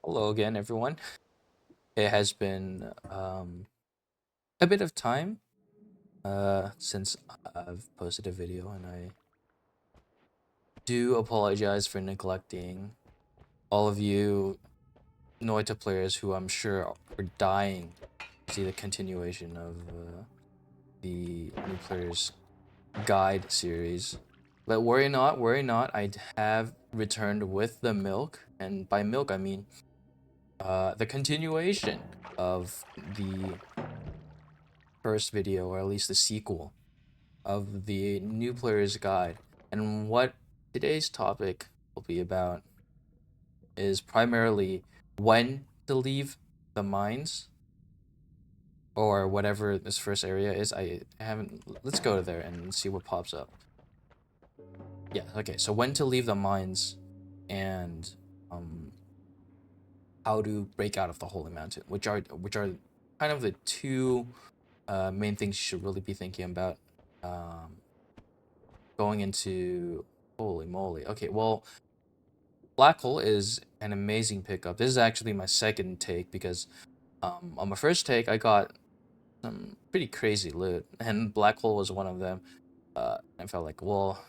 Hello again, everyone. It has been a bit of time since I've posted a video, and I do apologize for neglecting all of you Noita players who I'm sure are dying to see the continuation of the New Players Guide series. But worry not, I have returned with the milk, and by milk I mean the continuation of the first video, or at least the sequel of the New Player's Guide. And what today's topic will be about is primarily when to leave the mines, or whatever this first area is. I haven't. Let's go to there and see what pops up. Yeah, okay, so when to leave the mines, and um, how to break out of the Holy Mountain, which are kind of the two main things you should really be thinking about going into. Holy moly. Okay, well, Black Hole is an amazing pickup. This is actually my second take because on my first take I got some pretty crazy loot, and Black Hole was one of them. I felt like, well,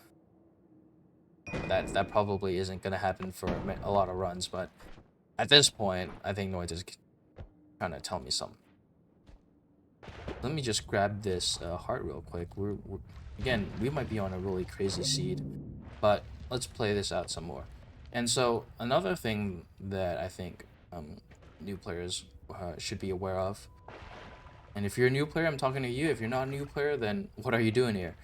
that probably isn't gonna happen for a lot of runs, but at this point, I think Noita's trying to tell me something. Let me just grab this heart real quick. Again, we might be on a really crazy seed, but let's play this out some more. And so another thing that I think new players should be aware of, and if you're a new player, I'm talking to you. If you're not a new player, then what are you doing here?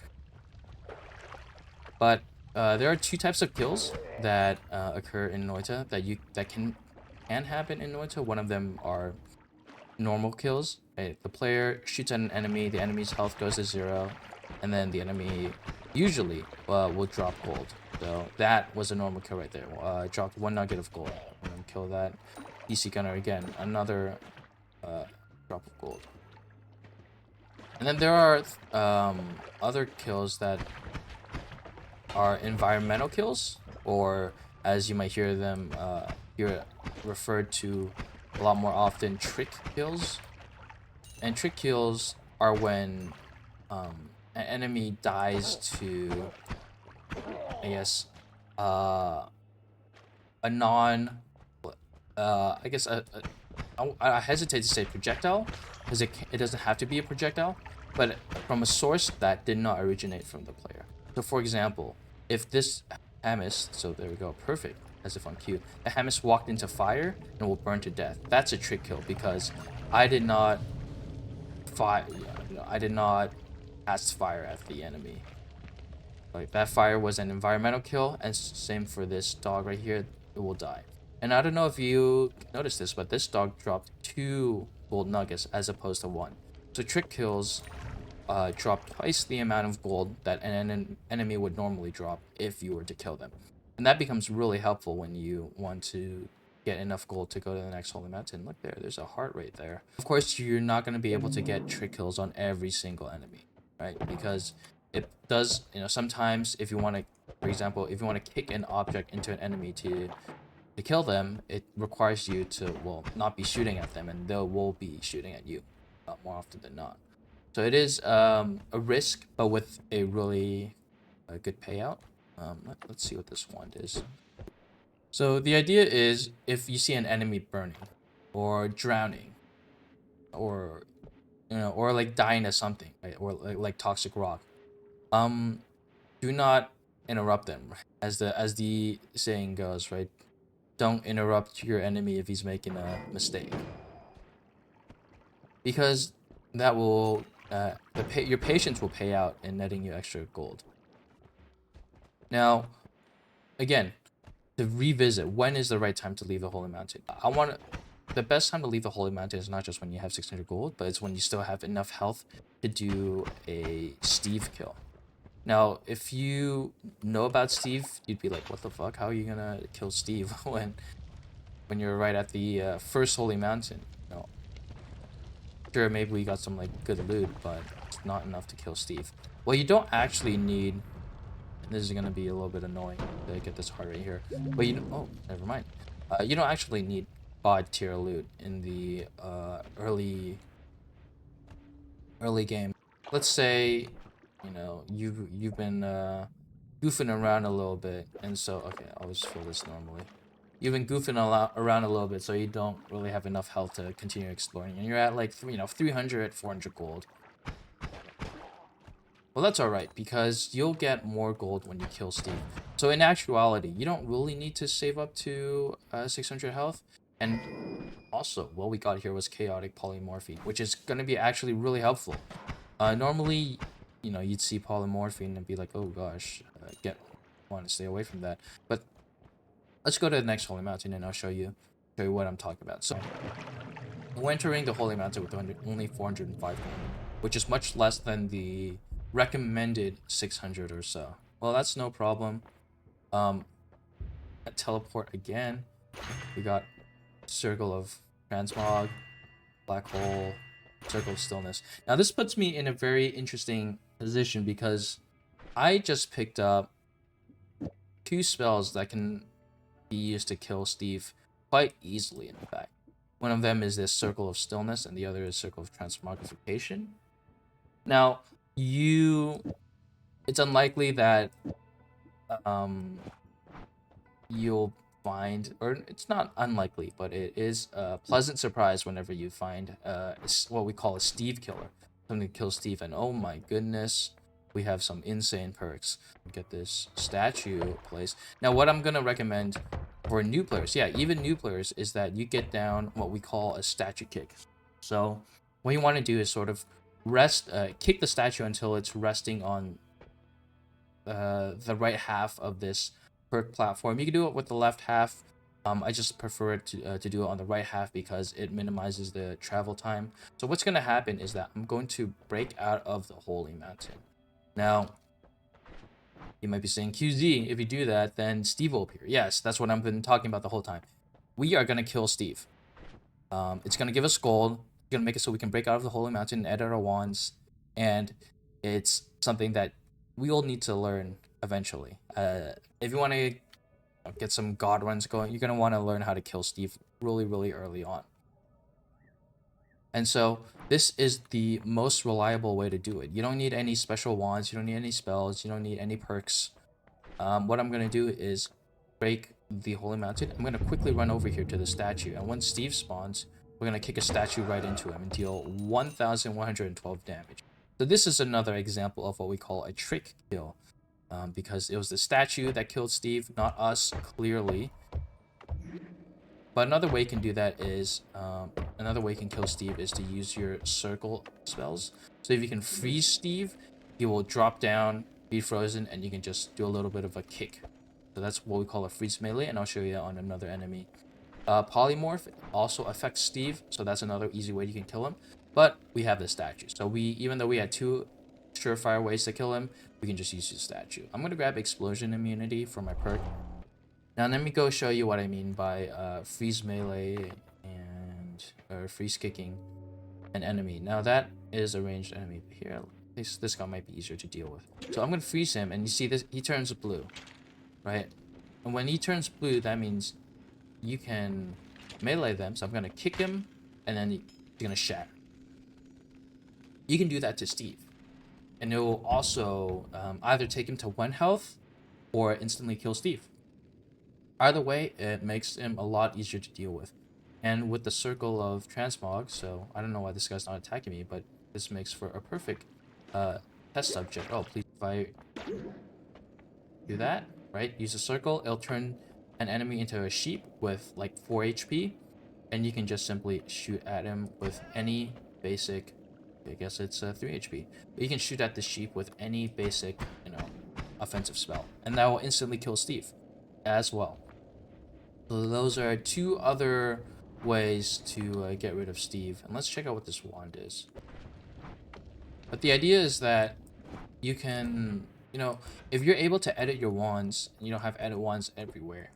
But there are two types of kills that occur in Noita that can happen in Noita. One of them are normal kills. Right? The player shoots at an enemy, the enemy's health goes to 0, and then the enemy usually will drop gold. So that was a normal kill right there. Dropped 1 nugget of gold, and then kill that PC gunner again. Another drop of gold. And then there are other kills that are environmental kills, or as you might hear them hear referred to a lot more often, trick kills. And trick kills are when an enemy dies to, I guess, a non, I guess I hesitate to say projectile, because it doesn't have to be a projectile, but from a source that did not originate from the player. So for example, if this Hamas, so there we go, perfect, as if on cue, the Hamas walked into fire and will burn to death. That's a trick kill because I did not fire, I did not cast fire at the enemy. Like, that fire was an environmental kill, and same for this dog right here, it will die. And I don't know if you noticed this, but this dog dropped 2 gold nuggets as opposed to 1. So trick kills drop twice the amount of gold that an enemy would normally drop if you were to kill them. And that becomes really helpful when you want to get enough gold to go to the next holy mountain. Look there, there's a heart right there. Of course, you're not going to be able to get trick kills on every single enemy, right? Because it does, sometimes if you want to, for example, if you want to kick an object into an enemy to kill them, it requires you to, well, not be shooting at them, and they will be shooting at you more often than not. So it is a risk, but with a really good payout. Let's see what this one is. So the idea is, if you see an enemy burning, or drowning, or or like dying to something, right? Or like toxic rock, do not interrupt them, as the saying goes, right? Don't interrupt your enemy if he's making a mistake, because that will your patience will pay out in netting you extra gold. Now, again, to revisit, when is the right time to leave the Holy Mountain? The best time to leave the Holy Mountain is not just when you have 600 gold, but it's when you still have enough health to do a Steve kill. Now, if you know about Steve, you'd be like, what the fuck? How are you gonna kill Steve when you're right at the first Holy Mountain? No. Sure, maybe we got some like good loot, but it's not enough to kill Steve. Well, you don't actually need. This is gonna be a little bit annoying to get this heart right here, but oh, never mind. You don't actually need god tier loot in the early game. Let's say, you know, you've been goofing around a little bit, and so okay, I'll just fill this normally. You've been goofing around a little bit, so you don't really have enough health to continue exploring, and you're at like 300, 400 gold. Well, that's alright, because you'll get more gold when you kill Steve. So in actuality, you don't really need to save up to 600 health. And also, what we got here was chaotic polymorphine, which is going to be actually really helpful. Normally, you know, you'd see polymorphine and be like, oh gosh, want to stay away from that. But let's go to the next holy mountain and I'll show you what I'm talking about. So we're entering the holy mountain with only 405 gold, which is much less than the recommended 600 or so. Well, that's no problem. Teleport again. We got circle of transmog, black hole, circle of stillness. Now this puts me in a very interesting position because I just picked up 2 spells that can be used to kill Steve quite easily, in fact. One of them is this circle of stillness and the other is circle of transmogrification. Now, it's unlikely that you'll find, or it's not unlikely, but it is a pleasant surprise whenever you find what we call a Steve killer, something to kill Steve. And oh my goodness, we have some insane perks. Get this statue placed. Now, what I'm gonna recommend for new players, yeah, even new players, is that you get down what we call a statue kick. So what you want to do is sort of kick the statue until it's resting on the right half of this perk platform. You can do it with the left half. I just prefer it to do it on the right half because it minimizes the travel time. So what's going to happen is that I'm going to break out of the holy mountain. Now, you might be saying, QZ, if you do that, then Steve will appear. Yes, that's what I've been talking about the whole time. We are going to kill Steve. It's going to give us gold. It's going to make it so we can break out of the holy mountain and edit our wands. And it's something that we all need to learn eventually. If you want to get some god runs going, you're going to want to learn how to kill Steve really, really early on. And so this is the most reliable way to do it. You don't need any special wands, you don't need any spells, you don't need any perks. What I'm going to do is break the holy mountain. I'm going to quickly run over here to the statue, and when Steve spawns, we're going to kick a statue right into him and deal 1112 damage. So this is another example of what we call a trick kill, because it was the statue that killed Steve, not us, clearly. But another way you can do that is, another way you can kill Steve is to use your circle spells. So if you can freeze Steve, he will drop down, be frozen, and you can just do a little bit of a kick. So that's what we call a freeze melee, and I'll show you on another enemy. Polymorph also affects Steve, so that's another easy way you can kill him. But we have the statue, so even though we had 2 surefire ways to kill him, we can just use the statue. I'm going to grab explosion immunity for my perk. Now let me go show you what I mean by freeze melee and freeze kicking an enemy. Now that is a ranged enemy. Here, this guy might be easier to deal with. So I'm going to freeze him, and you see this, he turns blue, right? And when he turns blue, that means you can melee them. So I'm going to kick him, and then you're going to shatter. You can do that to Steve, and it will also either take him to 1 health or instantly kill Steve. Either way, it makes him a lot easier to deal with. And with the circle of transmog, so I don't know why this guy's not attacking me, but this makes for a perfect test subject. Oh, please, if I do that, right, use a circle, it'll turn an enemy into a sheep with like 4 HP, and you can just simply shoot at him with any basic, I guess it's 3 HP, but you can shoot at the sheep with any basic, offensive spell, and that will instantly kill Steve as well. So those are 2 other ways to get rid of Steve. And let's check out what this wand is. But the idea is that you can, if you're able to edit your wands, and you don't have edit wands everywhere,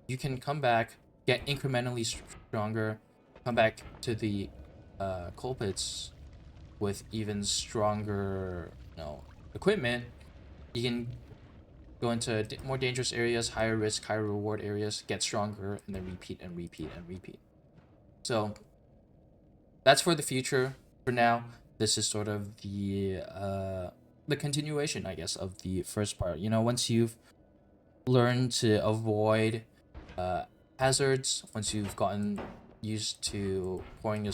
you can come back, get incrementally stronger, come back to the culprits with even stronger, equipment. You can go into more dangerous areas, higher risk, higher reward areas, get stronger, and then repeat and repeat and repeat. So that's for the future. For now, this is sort of the continuation, I guess, of the first part. You know, once you've learned to avoid uh, hazards, once you've gotten used to pouring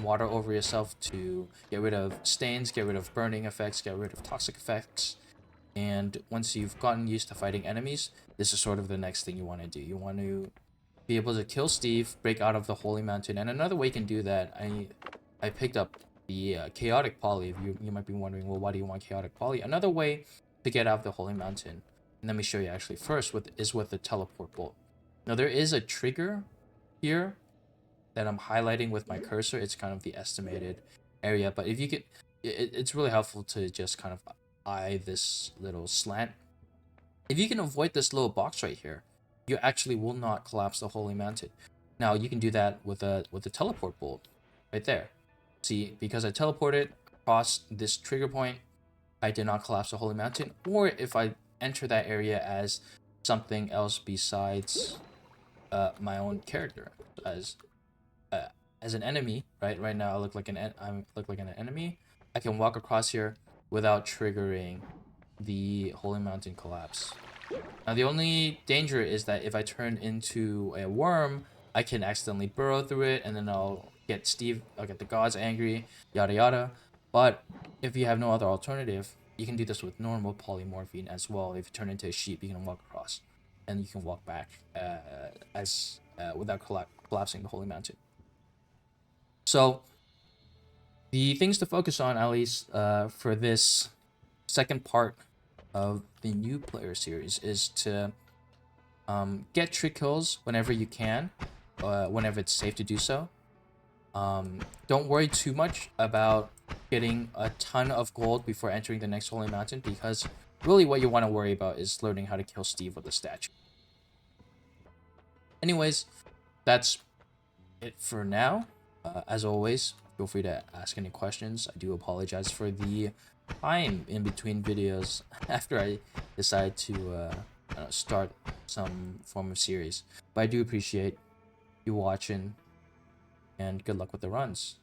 water over yourself to get rid of stains, get rid of burning effects, get rid of toxic effects, and once you've gotten used to fighting enemies, this is sort of the next thing you want to do. You want to be able to kill Steve, break out of the Holy Mountain, and another way you can do that, I picked up the Chaotic Poly. If you might be wondering, well, why do you want Chaotic Poly? Another way to get out of the Holy Mountain, and let me show you actually first, is with the Teleport Bolt. Now there is a trigger here that I'm highlighting with my cursor. It's kind of the estimated area, but if you could, it's really helpful to just kind of eye this little slant. If you can avoid this little box right here, you actually will not collapse the Holy Mountain. Now you can do that with a teleport bolt right there. See, because I teleported across this trigger point, I did not collapse the Holy Mountain. Or if I enter that area as something else besides my own character, as an enemy, right? Right now I look like an enemy. I can walk across here without triggering the Holy Mountain collapse. Now the only danger is that if I turn into a worm, I can accidentally burrow through it, and then I'll get the gods angry, yada yada. But if you have no other alternative, you can do this with normal polymorphine as well. If you turn into a sheep, you can walk across, and you can walk back without collapsing the Holy Mountain. So the things to focus on, at least for this second part of the new player series, is to get trick kills whenever you can, whenever it's safe to do so. Don't worry too much about getting a ton of gold before entering the next Holy Mountain, because really what you want to worry about is learning how to kill Steve with a statue. Anyways, that's it for now. As always, feel free to ask any questions. I do apologize for the time in between videos after I decide to start some form of series. But I do appreciate you watching, and good luck with the runs.